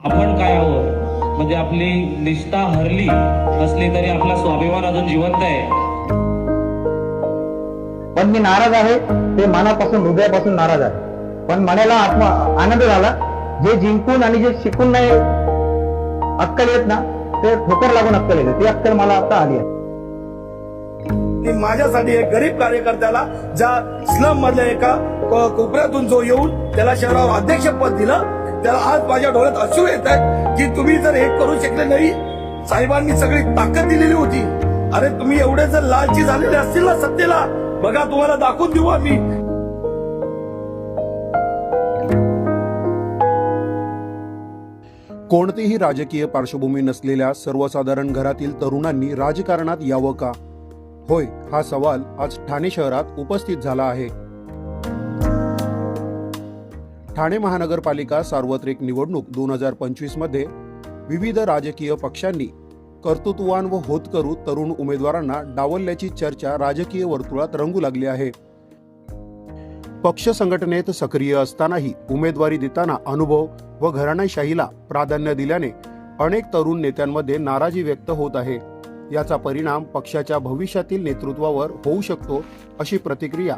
आपण काय आहोत म्हणजे आपली निष्ठा हरली असली तरी आपला स्वाभिमान अजून जिवंत आहे. पण मी नाराज आहे ते मनापासून हृदयापासून नाराज आहे. पण मनाला आनंद झाला. जे जिंकून आणि जे शिकून नाही अक्कल येत ना ते ठोकर लागून अक्कल येते. ती अक्कल मला आता आली आहे. माझ्यासाठी एक गरीब कार्यकर्त्याला ज्या स्लम मधल्या एका कोपऱ्यातून जो येऊन त्याला शहरावर अध्यक्षपद दिलं, त्याला आज माझ्या डोळ्यात अश्रू येत आहेत की तुम्ही जर हे करू शकले नाही. साहेबांनी सगळी ताकद दिलेली होती. अरे तुम्ही एवढे जर लालची झालेले असतील ना सत्तेला, बघा तुम्हाला दाखवून देऊ आम्ही. कोणतीही राजकीय पार्श्वभूमी नसलेल्या सर्वसाधारण घरातील तरुणांनी राजकारणात यावं का? होय, हा सवाल आज ठाणे शहरात उपस्थित झाला आहे. ठाणे महानगरपालिका सार्वत्रिक निवडणूक 2025 मध्ये विविध राजकीय पक्षांनी कर्तृत्ववान व होतकरू तरुण उमेदवारांना डावलल्याची चर्चा राजकीय वर्तुळात रंगू लागली आहे. पक्ष संघटनेत सक्रिय असतानाही उमेदवारी देताना अनुभव व घराणेशाहीला प्राधान्य दिल्याने अनेक तरुण नेत्यांमध्ये नाराजी व्यक्त होत आहे. याचा परिणाम पक्षाच्या भविष्यातील नेतृत्वावर होऊ शकतो, अशी प्रतिक्रिया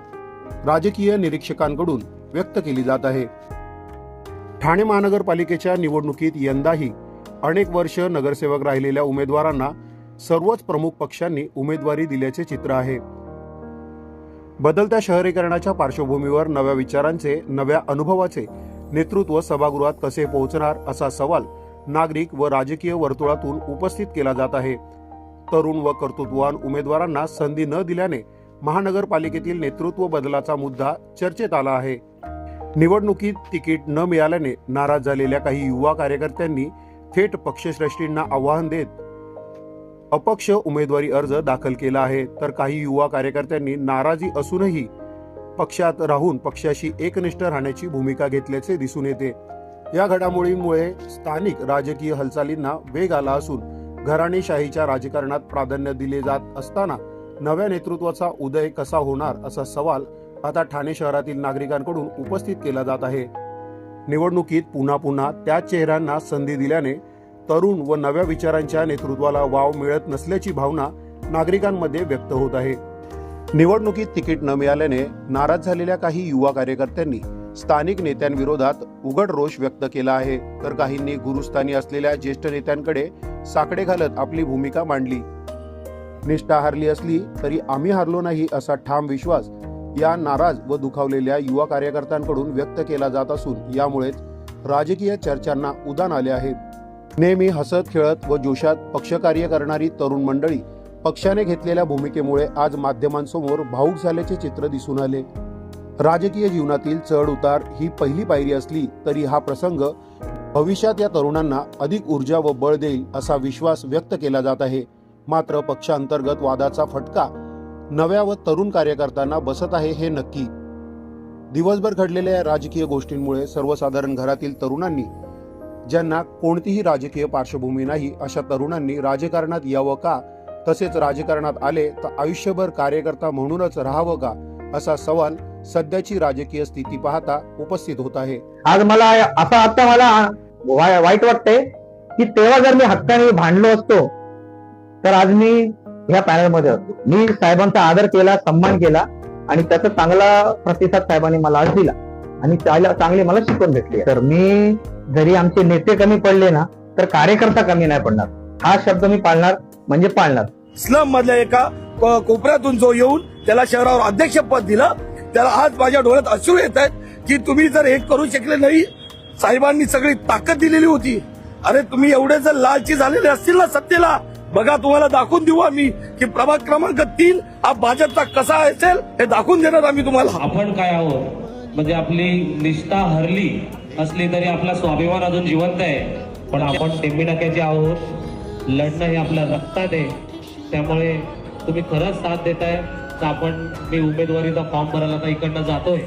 राजकीय निरीक्षकांकडून व्यक्त केली जात आहे. ठाणे महानगरपालिकेच्या निवडणुकीत यंदाही अनेक वर्ष नगरसेवक राहिलेल्या उमेदवारांना सर्वच प्रमुख पक्षांनी उमेदवारी दिल्याचे चित्र आहे. बदलत्या शहरीकरणाच्या पार्श्वभूमीवर नव्या विचारांचे, नव्या अनुभवाचे नेतृत्व सभागृहात कसे पोहोचणार, असा सवाल नागरिक व राजकीय वर्तुळातून उपस्थित केला जात आहे. तरुण व कर्तृत्ववान उमेदवारांना संधी न दिल्याने महानगरपालिकेतील नेतृत्व बदलाचा मुद्दा चर्चेत आला आहे. निवडणुकीत तिकीट न मिळाल्याने नाराज झालेल्या काही युवा कार्यकर्त्यांनी थेट पक्षश्रेष्ठींना आव्हान देत अपक्ष उमेदवारी अर्ज दाखल केला आहे. तर काही युवा कार्यकर्त्यांनी नाराजी असूनही पक्षात राहून पक्षाशी एकनिष्ठ राहण्याची भूमिका घेतल्याचे दिसून येते. या घडामोडींमुळे स्थानिक राजकीय हालचालींना वेग आला असून घराणेशाहीच्या राजकारणात प्राधान्य दिले जात असताना नव्या नेतृत्वाचा उदय कसा होणार, असा सवाल आता ठाणे शहरातील नागरिकांकडून उपस्थित केला जात आहे. निवडणुकीत पुन्हा पुन्हा त्याच चेहऱ्यांना संधी दिल्याने तरुण व नव्या विचारांच्या नेतृत्वाला वाव मिळत नसल्याची भावना नागरिकांमध्ये व्यक्त होत आहे. निवडणुकीत तिकीट न मिळाल्याने नाराज झालेल्या काही युवा कार्यकर्त्यांनी स्थानिक नेत्यांविरोधात उघड रोष व्यक्त केला आहे. तर काहींनी गुरुस्थानी असलेल्या ज्येष्ठ नेत्यांकडे साकडे घालत आपली भूमिका मांडली. निष्ठा हारली असली तरी आम्ही हारलो नाही, असा ठाम विश्वास या नाराज व दुखावलेल्या युवा कार्यकर्त्यांकडून व्यक्त केला जात असून यामुळेच राजकीय चर्चांना उधाण आले आहे. नेहमी हसत खेळत व जोशात पक्षकार्य करणारी तरुण मंडळी पक्षाने घेतलेल्या भूमिकेमुळे आज माध्यमांसमोर भावूक झाल्याचे चित्र दिसून आले. राजकीय जीवनातील चढ उतार ही पहिली पायरी असली तरी हा प्रसंग भविष्यात या तरुणांना अधिक ऊर्जा व बळ देईल, असा विश्वास व्यक्त केला जात आहे. मात्र पक्षांतर्गत वादाचा फटका नव्या व तरुण कार्यकर्त्यांना बसत आहे हे नक्की. दिवसभर घडलेल्या राजकीय गोष्टींमुळे सर्वसाधारण घरातील तरुणांनी, ज्यांना कोणतीही राजकीय पार्श्वभूमी नाही, अशा तरुणांनी राजकारणात यावं का, तसेच राजकारणात आले तर आयुष्यभर कार्यकर्ता म्हणूनच राहावं का, असा सवाल सध्याची राजकीय स्थिती पाहता उपस्थित होत आहे. आज मला असं आता मला वाईट वाटतंय की तेव्हा जर मी हक्काने भांडलो असतो तर आज मी ह्या पॅनलमध्ये असतो. मी साहेबांचा आदर केला, सन्मान केला आणि त्याचा चांगला प्रतिसाद साहेबांनी मला आज दिला आणि चांगली मला शिकवण भेटली. तर मी जरी आमचे नेते कमी पडले ना तर कार्यकर्ता कमी नाही पडणार, हा शब्द मी पाळणार म्हणजे पाळणार. स्लम मधल्या एका कोपऱ्यातून जो येऊन त्याला शहरावर अध्यक्षपद दिलं, त्याला आज माझ्या डोळ्यात अश्रू येत आहेत की तुम्ही जर हे करू शकले नाही. साहेबांनी सगळी ताकद दिलेली होती. अरे तुम्ही एवढे जर लालची झालेले असतील ना सत्तेला, बघा तुम्हाला दाखवून देऊ आम्ही की प्रभाग क्रमांक 3 हा भाजपचा कसा असेल हे दाखवून देणार आम्ही तुम्हाला. आपण काय आहोत म्हणजे आपली निष्ठा हरली असली तरी आपला स्वाभिमान अजून जिवंत आहे. पण आपण टेंबीनाक्याचे आहोत. लढणं हे आपल्या रक्तात आहे. त्यामुळे तुम्ही खरंच साथ देताय तर आपण मी उमेदवारीचा फॉर्म भरायला आता इकडनं जातोय.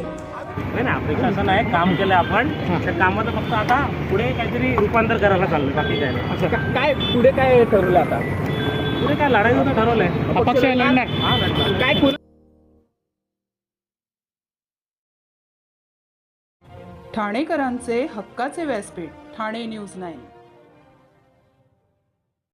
नाही ना, अपेक्षा असं नाही, काम केलं आपण. त्या कामाचं फक्त आता पुढे काहीतरी रूपांतर करायला चाललंय, बाकी काय नाही. काय पुढे काय ठरवलं आता? पुढे काय लढाईचं ठरवलंय, अपक्ष लढणार काय? ठाणेकरांचे हक्काचे व्यासपीठ ठाणे न्यूज 9.